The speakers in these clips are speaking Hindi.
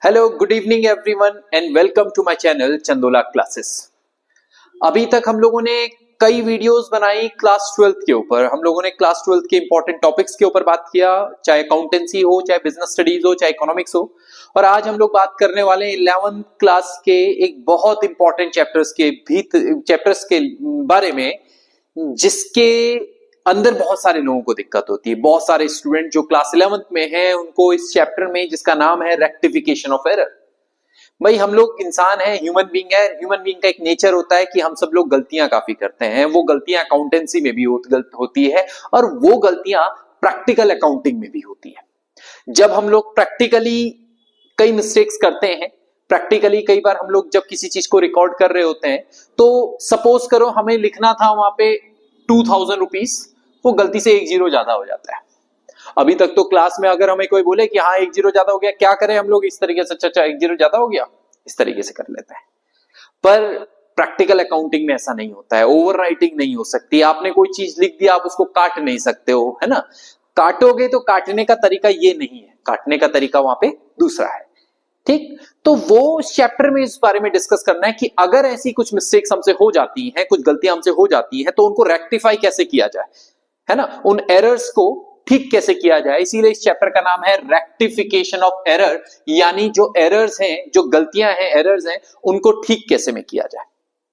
Hello, good evening everyone and welcome to my channel Chandola Classes. अभी तक हम लोगों ने कई वीडियोस बनाई क्लास 12th के ऊपर। हम लोगों ने क्लास 12th के इंपॉर्टेंट टॉपिक्स के ऊपर बात किया, चाहे अकाउंटेंसी हो, चाहे बिजनेस स्टडीज हो, चाहे इकोनॉमिक्स हो। और आज हम लोग बात करने वाले हैं 11th क्लास के एक बहुत इंपॉर्टेंट चैप्टर्स के बारे में, जिसके अंदर बहुत सारे लोगों को दिक्कत होती है। बहुत सारे स्टूडेंट जो क्लास 11th में हैं उनको इस चैप्टर में, जिसका नाम है रेक्टिफिकेशन ऑफ एरर। भाई, हम लोग इंसान हैं, ह्यूमन बीइंग है। ह्यूमन बीइंग का एक नेचर होता है कि हम सब लोग गलतियां काफी करते हैं। वो गलतियां अकाउंटेंसी में भी होती है और वो गलतियां प्रैक्टिकल अकाउंटिंग में भी होती है। जब हम लोग प्रैक्टिकली कई मिस्टेक्स करते हैं, प्रैक्टिकली कई बार हम लोग जब किसी चीज को रिकॉर्ड कर रहे होते हैं, तो सपोज करो हमें लिखना था वहां पे 2000 रुपीज, वो गलती से 1 जीरो ज्यादा हो जाता है। अभी तक तो क्लास में अगर हमें कोई बोले कि हाँ 1 जीरो ज्यादा हो गया, क्या करें हम लोग इस तरीके से, अच्छा 1 जीरो ज्यादा हो गया, इस तरीके से कर लेते हैं। पर प्रैक्टिकल अकाउंटिंग में ऐसा नहीं होता है। ओवर राइटिंग नहीं हो सकती। आपने कोई चीज लिख दिया, आप उसको काट नहीं सकते हो, है ना। काटोगे तो काटने का तरीका ये नहीं है, काटने का तरीका वहां पे दूसरा है। ठीक, तो वो चैप्टर में इस बारे में डिस्कस करना है कि अगर ऐसी कुछ मिस्टेक्स हमसे हो जाती हैं, कुछ गलतियां हमसे हो जाती हैं, तो उनको रेक्टिफाई कैसे किया जाए, है ना, उन एरर्स को ठीक कैसे किया जाए। इसीलिए इस चैप्टर का नाम है रेक्टिफिकेशन ऑफ एरर, यानी जो एरर्स हैं, जो गलतियां हैं, एरर्स हैं, उनको ठीक कैसे में किया जाए।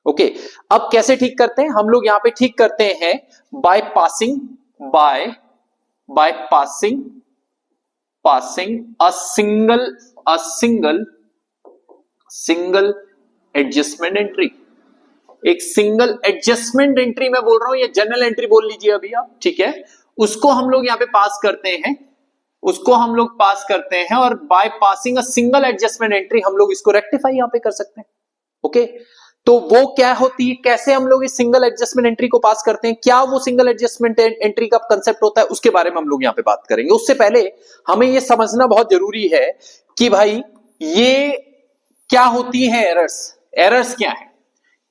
ओके, अब कैसे ठीक करते हैं हम लोग? यहां पे ठीक करते हैं by passing a single adjustment entry. एक सिंगल एडजस्टमेंट एंट्री मैं बोल रहा हूं, या जनरल एंट्री बोल लीजिए अभी आप, ठीक है। उसको हम लोग यहां पे पास करते हैं, और by passing a single adjustment entry हम लोग इसको रेक्टिफाई यहां पे कर सकते हैं। ओके, तो वो क्या होती है, कैसे हम लोग इस सिंगल एडजस्टमेंट एंट्री को पास करते हैं, क्या वो सिंगल एडजस्टमेंट एंट्री का कंसेप्ट होता है, उसके बारे में हम लोग यहां पे बात करेंगे। उससे पहले हमें ये समझना बहुत जरूरी है कि भाई ये क्या होती है एरर्स। एरर्स क्या है,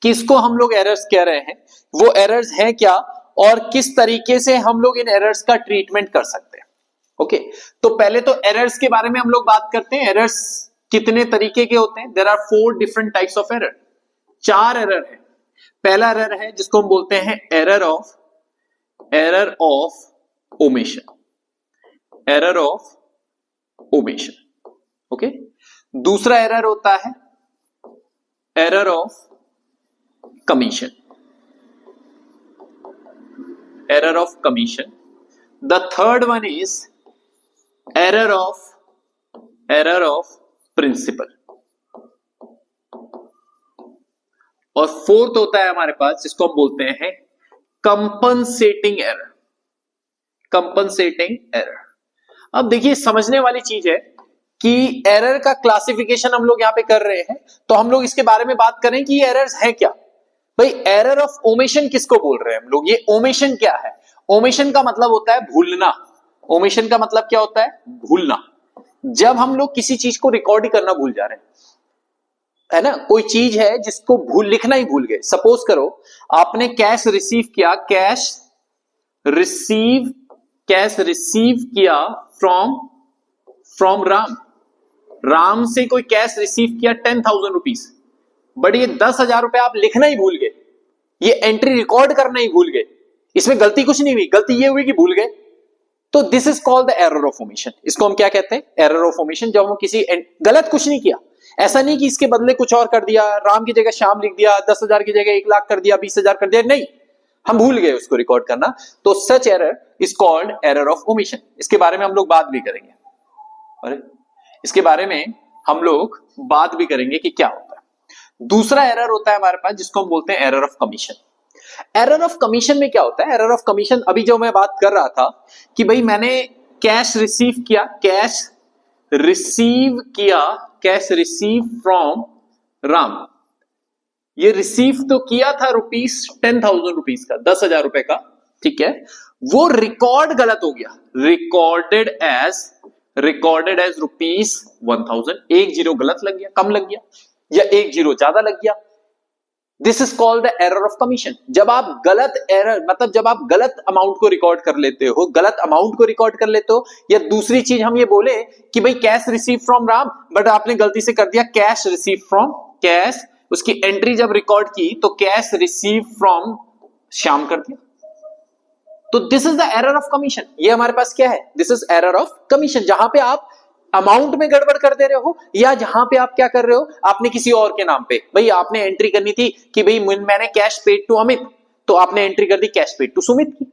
किसको हम लोग एरर्स कह रहे हैं, वो एरर्स हैं क्या, और किस तरीके से हम लोग इन एरर्स का ट्रीटमेंट कर सकते हैं। ओके, तो पहले तो एरर्स के बारे में हम लोग बात करते हैं। एरर्स कितने तरीके के होते हैं? There are 4 different types of error. 4 error है। पहला एरर है जिसको हम बोलते हैं एरर ऑफ ओमिशन। ओके, दूसरा एरर होता है error of commission. The third one is error of principle। और फोर्थ होता है हमारे पास जिसको हम बोलते हैं कंपनसेटिंग एरर। अब देखिए, समझने वाली चीज है कि एरर का क्लासिफिकेशन हम लोग यहां पे कर रहे हैं, तो हम लोग इसके बारे में बात करें कि ये एरर्स है क्या। भाई, एरर ऑफ ओमिशन किसको बोल रहे हैं हम लोग? ये ओमिशन क्या है? ओमिशन का मतलब होता है भूलना। ओमिशन का मतलब क्या होता है? भूलना। जब हम लोग किसी चीज को रिकॉर्ड करना भूल जा रहे हैं, है ना, कोई चीज है जिसको लिखना ही भूल गए। सपोज करो आपने कैश रिसीव किया, कैश रिसीव किया फ्रॉम राम से कोई कैश रिसीव किया 10,000 रुपीज, बट ये 10,000 रुपए आप लिखना ही भूल गए, ये एंट्री रिकॉर्ड करना ही भूल गए। इसमें गलती कुछ नहीं हुई, गलती ये हुई कि भूल गए। तो this is called the error of omission. इसको हम क्या कहते हैं? Error of omission. जब हम किसी गलत कुछ नहीं किया, ऐसा नहीं कि इसके बदले कुछ और कर दिया, राम की जगह श्याम लिख दिया, 10,000 की जगह 1,00,000 कर दिया, 20,000 कर दिया, नहीं, हम भूल गए उसको रिकॉर्ड करना। तो such error is called error of omission. इसके बारे में हम लोग बात भी करेंगे, कि क्या होता है। दूसरा एरर होता है हमारे पास जिसको हम बोलते हैं error of commission. Error of commission में क्या होता है? एरर ऑफ कमीशन, अभी जो मैं बात कर रहा था कि भाई मैंने कैश रिसीव फ्रॉम राम। ये रिसीव तो किया था 10,000 रुपीज का, 10,000 रुपए का, ठीक है। वो रिकॉर्ड गलत हो गया, रिकॉर्डेड एज ₹1,000। 1 जीरो गलत लग गया, कम लग गया, या 1 जीरो ज्यादा लग गया, this is called the error of commission. जब आप गलत एरर मतलब जब आप गलत अमाउंट को रिकॉर्ड कर लेते हो, गलत अमाउंट को रिकॉर्ड कर लेते हो, या दूसरी चीज हम ये बोले कि भाई cash receive from Ram, but आपने गलती से कर दिया कैश रिसीव फ्रॉम कैश, उसकी एंट्री जब रिकॉर्ड की तो कैश रिसीव फ्रॉम श्याम कर दिया, तो this is the error of commission. ये हमारे पास क्या है, this is error of commission, जहां पे आप अमाउंट में गड़बड़ कर दे रहे हो, या जहां पे आप क्या कर रहे हो, आपने किसी और के नाम पे, भाई आपने एंट्री करनी थी कि भाई मैंने कैश पेड टू अमित, तो आपने एंट्री कर दी कैश पेड टू सुमित की,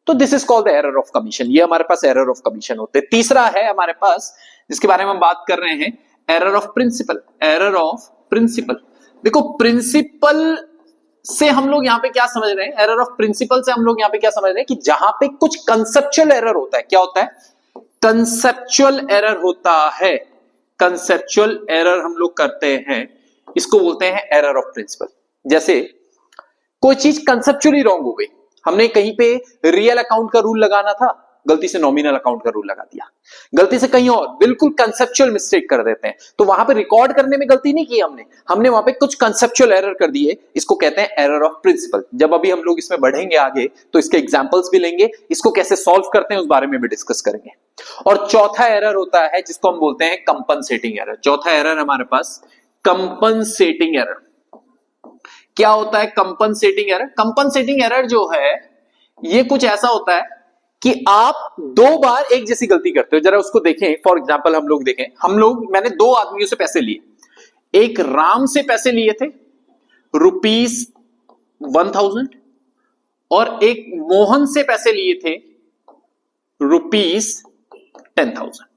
तो this is called the error of commission. ये हमारे पास एरर ऑफ कमीशन होते हैं। तीसरा है हमारे पास जिसके बारे में हम बात कर रहे हैं, error of principle. Error of principle, देखो प्रिंसिपल से हम लोग यहां पे क्या समझ रहे हैं, एरर ऑफ प्रिंसिपल से हम लोग यहां पे क्या समझ रहे हैं कि जहां पे कुछ कंसेप्चुअल एरर होता है, क्या होता है, कंसेप्चुअल एरर होता है, कंसेप्चुअल एरर हम लोग करते हैं, इसको बोलते हैं एरर ऑफ प्रिंसिपल। जैसे कोई चीज कंसेप्चुअली रॉन्ग हो गई, हमने कहीं पे रियल अकाउंट का रूल लगाना था, गलती से नॉमिनल अकाउंट का रूल लगा दिया, गलती से कहीं और बिल्कुल कंसेप्चुअल मिस्टेक कर देते हैं, तो वहां पे रिकॉर्ड करने में गलती नहीं की हमने वहां पे कुछ कंसेप्चुअल एरर कर दिए, इसको कहते हैं एरर ऑफ प्रिंसिपल। जब अभी हम लोग इसमें बढ़ेंगे आगे तो इसके एग्जांपल्स भी लेंगे, इसको कैसे सॉल्व करते हैं उस बारे में भी डिस्कस करेंगे। और चौथा एरर होता है जिसको हम बोलते हैं कंपनसेटिंग एरर। चौथा एरर हमारे पास कंपनसेटिंग एरर। क्या होता है कंपनसेटिंग एरर? कंपनसेटिंग एरर जो है ये कुछ ऐसा होता है कि आप दो बार एक जैसी गलती करते हो। जरा उसको देखें, फॉर एग्जांपल मैंने दो आदमियों से पैसे लिए, एक राम से पैसे लिए थे ₹1000 और एक मोहन से पैसे लिए थे ₹10,000,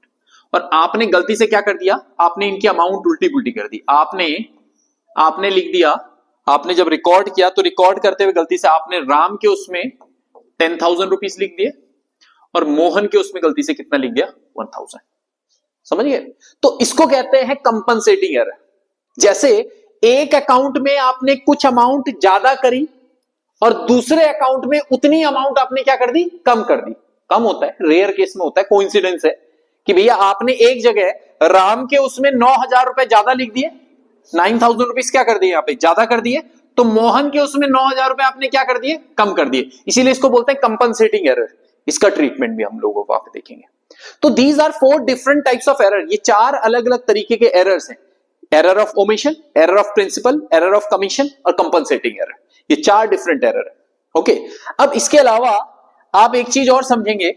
और आपने गलती से क्या कर दिया, आपने इनकी अमाउंट उल्टी पुल्टी कर दी। आपने लिख दिया, आपने जब रिकॉर्ड किया तो रिकॉर्ड करते हुए गलती से आपने राम के उसमें 10,000 रुपीस लिख दिए और मोहन के उसमें गलती से कितना लिख दिया, 1000। समझ गए? तो इसको कहते हैं कंपनसेटिंग एरर। जैसे एक अकाउंट में आपने कुछ अमाउंट ज्यादा करी और दूसरे अकाउंट में उतनी अमाउंट आपने क्या कर दी, कम कर दी। कम होता है, रेयर केस में होता है, कोइंसिडेंस है कि भैया आपने एक जगह राम के उसमें 9,000 रुपए ज्यादा लिख दिए, 9,000 रुपीज क्या कर दिए यहां पे, ज्यादा कर दिए, तो मोहन के उसमें 9,000 रुपए आपने क्या कर दिए, कम कर दिए। इसीलिए इसको बोलते हैं कंपनसेटिंग एरर। इसका ट्रीटमेंट भी हम लोगों को आप देखेंगे। तो these are 4 different types of error. ये 4 अलग अलग तरीके के एरर्स हैं, error of omission, error of principle, error of commission और कंपनसेटिंग एरर। ये 4 डिफरेंट एरर है। ओके, अब इसके अलावा आप एक चीज और समझेंगे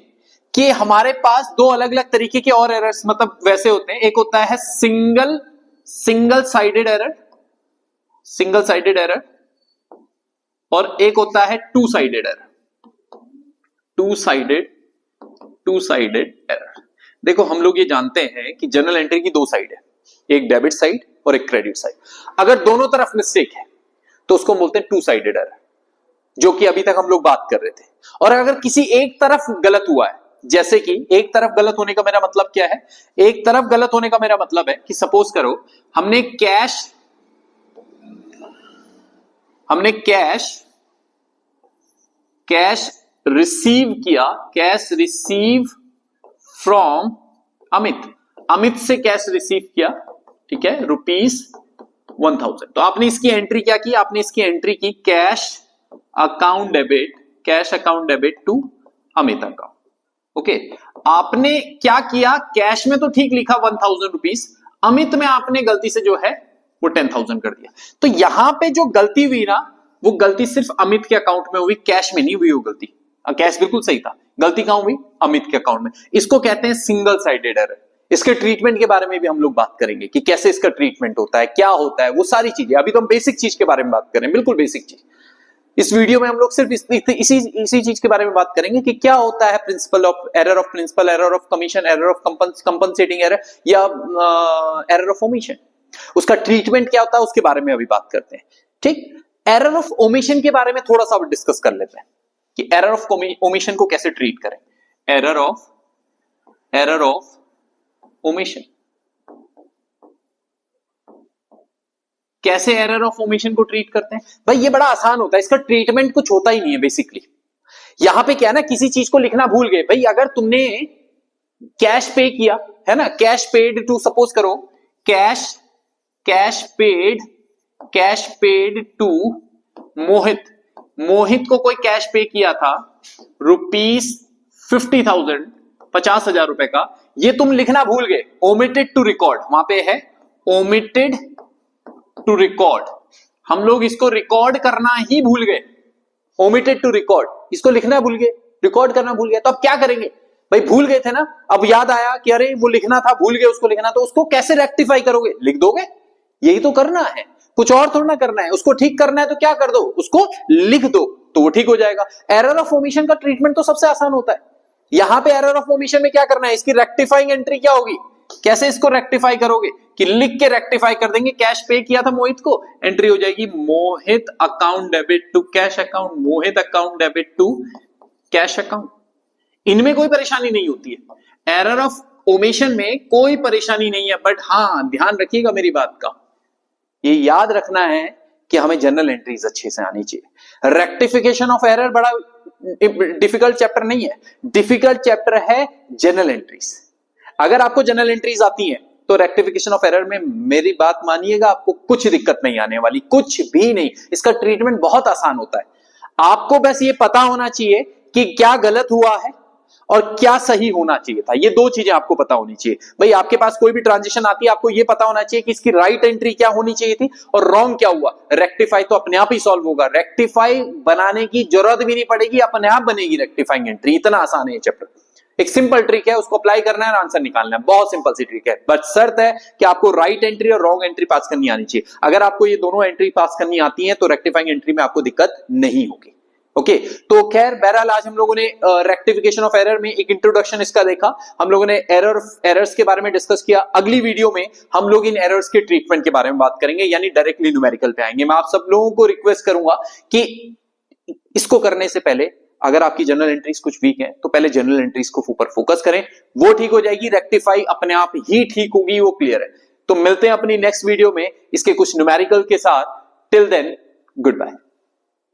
कि हमारे पास 2 अलग अलग तरीके के और एरर्स मतलब वैसे होते हैं। एक होता है सिंगल साइडेड एरर और एक होता है two sided error. Two sided error. देखो हम लोग ये जानते हैं कि जर्नल एंट्री की 2 साइड है, एक डेबिट साइड और एक क्रेडिट साइड। अगर दोनों तरफ मिस्टेक है तो उसको बोलते हैं टू साइडेड एरर, जो कि अभी तक हम लोग बात कर रहे थे। और अगर किसी एक तरफ गलत हुआ है, जैसे कि एक तरफ गलत होने का मेरा मतलब क्या है, एक तरफ गलत होने का मेरा मतलब है कि सपोज करो हमने कैश रिसीव किया, कैश रिसीव फ्रॉम अमित से कैश रिसीव किया, ठीक है, ₹1000। तो आपने इसकी एंट्री क्या की, आपने इसकी एंट्री की cash account debit to Amit account. Okay, आपने क्या किया, कैश में तो ठीक लिखा 1000 रुपीज, अमित में आपने गलती से जो है वो 10,000 कर दिया। तो यहां पे जो गलती हुई ना, वो गलती सिर्फ अमित के अकाउंट में हुई, कैश में नहीं हुई वो गलती। कैश बिल्कुल सही था, गलती कहां हुई, अमित के अकाउंट में। इसको कहते हैं सिंगल साइडेड एरर। इसके ट्रीटमेंट के बारे में भी हम लोग बात करेंगे कि कैसे इसका ट्रीटमेंट होता है, क्या होता है, वो सारी चीजें। अभी तो हम बेसिक चीज के बारे में बात करें, बिल्कुल बेसिक चीज। इस वीडियो में हम लोग सिर्फ इसी चीज के बारे में बात करेंगे कि क्या होता है principle of error of principle, error of commission, error of compensating error या एरर ऑफ ओमिशन। उसका ट्रीटमेंट क्या होता है उसके बारे में अभी बात करते हैं। ठीक, एरर ऑफ ओमिशन के बारे में थोड़ा सा डिस्कस कर लेते हैं कि एरर ऑफ ओमिशन को कैसे ट्रीट करें। एरर ऑफ ओमिशन, कैसे एरर ऑफ ओमिशन को ट्रीट करते हैं? भाई ये बड़ा आसान होता है, इसका ट्रीटमेंट कुछ होता ही नहीं है बेसिकली। यहां पे क्या है ना, किसी चीज को लिखना भूल गए। भाई अगर तुमने कैश पे किया है ना, कैश पेड टू, सपोज करो cash paid cash paid to Mohit, Mohit को कोई कैश पे किया था ₹50,000, 50,000 रुपए का, ये तुम लिखना भूल गए, ओमिटेड टू रिकॉर्ड, वहां पे है ओमिटेड टू रिकॉर्ड, हम लोग इसको रिकॉर्ड करना ही भूल गए, ओमिटेड टू रिकॉर्ड, इसको लिखना भूल गए, रिकॉर्ड करना भूल गए, तो अब क्या करेंगे भाई, भूल गए थे ना, अब याद आया कि अरे वो लिखना था, भूल गए उसको लिखना, तो उसको कैसे रेक्टिफाई करोगे, लिख दोगे, यही तो करना है, कुछ और थोड़ा ना करना है, उसको ठीक करना है तो क्या कर दो, उसको लिख दो तो वो ठीक हो जाएगा। एरर ऑफ ओमिशन का ट्रीटमेंट तो सबसे आसान होता है, यहां पे एरर ऑफ ओमिशन में क्या करना है, इसकी रेक्टिफाइंग एंट्री क्या होगी, कैसे इसको रेक्टिफाई करोगे कि लिख के रेक्टिफाई कर देंगे, कैश पे किया था मोहित को, एंट्री हो जाएगी Mohit account debit to cash account, Mohit account debit to cash account, इनमें कोई परेशानी नहीं होती है, एरर ऑफ ओमिशन में कोई परेशानी नहीं है, बट हां ध्यान रखिएगा मेरी बात का, ये याद रखना है कि हमें जनरल एंट्रीज अच्छे से आनी चाहिए। रेक्टिफिकेशन ऑफ एरर बड़ा डिफिकल्ट चैप्टर नहीं है, डिफिकल्ट चैप्टर है जनरल एंट्रीज। अगर आपको जनरल एंट्रीज आती हैं तो रेक्टिफिकेशन ऑफ एरर में मेरी बात मानिएगा, आपको कुछ दिक्कत नहीं आने वाली, कुछ भी नहीं, इसका ट्रीटमेंट बहुत आसान होता है। आपको बस ये पता होना चाहिए कि क्या गलत हुआ है और क्या सही होना चाहिए था, ये दो चीजें आपको पता होनी चाहिए। भाई आपके पास कोई भी ट्रांजिशन आती है, आपको ये पता होना चाहिए कि इसकी राइट एंट्री क्या होनी चाहिए थी और रॉन्ग क्या हुआ, रेक्टिफाई तो अपने आप ही सॉल्व होगा, रेक्टिफाई बनाने की जरूरत भी नहीं पड़ेगी, अपने आप बनेगी रेक्टिफाइंग एंट्री, इतना आसान है ये चैप्टर। एक सिंपल ट्रिक है, उसको अप्लाई करना है और आंसर निकालना है, बहुत सिंपल सी ट्रिक है, बट शर्त है कि आपको राइट एंट्री और रॉन्ग एंट्री पास करनी आनी चाहिए। अगर आपको ये दोनों एंट्री पास करनी आती है तो रेक्टिफाइंग एंट्री में आपको दिक्कत नहीं होगी। ओके तो खैर बहरहाल आज हम लोगों ने रेक्टिफिकेशन ऑफ एरर में एक इंट्रोडक्शन इसका देखा, हम लोगों ने एरर्स के बारे में डिस्कस किया। अगली वीडियो में हम लोग इन एरर्स के ट्रीटमेंट के बारे में बात करेंगे, यानी डायरेक्टली न्यूमेरिकल पे आएंगे। मैं आप सब लोगों को रिक्वेस्ट करूंगा कि इसको करने से पहले अगर आपकी जनरल एंट्रीज कुछ वीक है तो पहले जनरल एंट्रीज को ऊपर फोकस करें, वो ठीक हो जाएगी, रेक्टिफाई अपने आप ही ठीक होगी, वो क्लियर है। तो मिलते हैं अपनी नेक्स्ट वीडियो में इसके कुछ न्यूमेरिकल के साथ, टिल देन गुड बाय।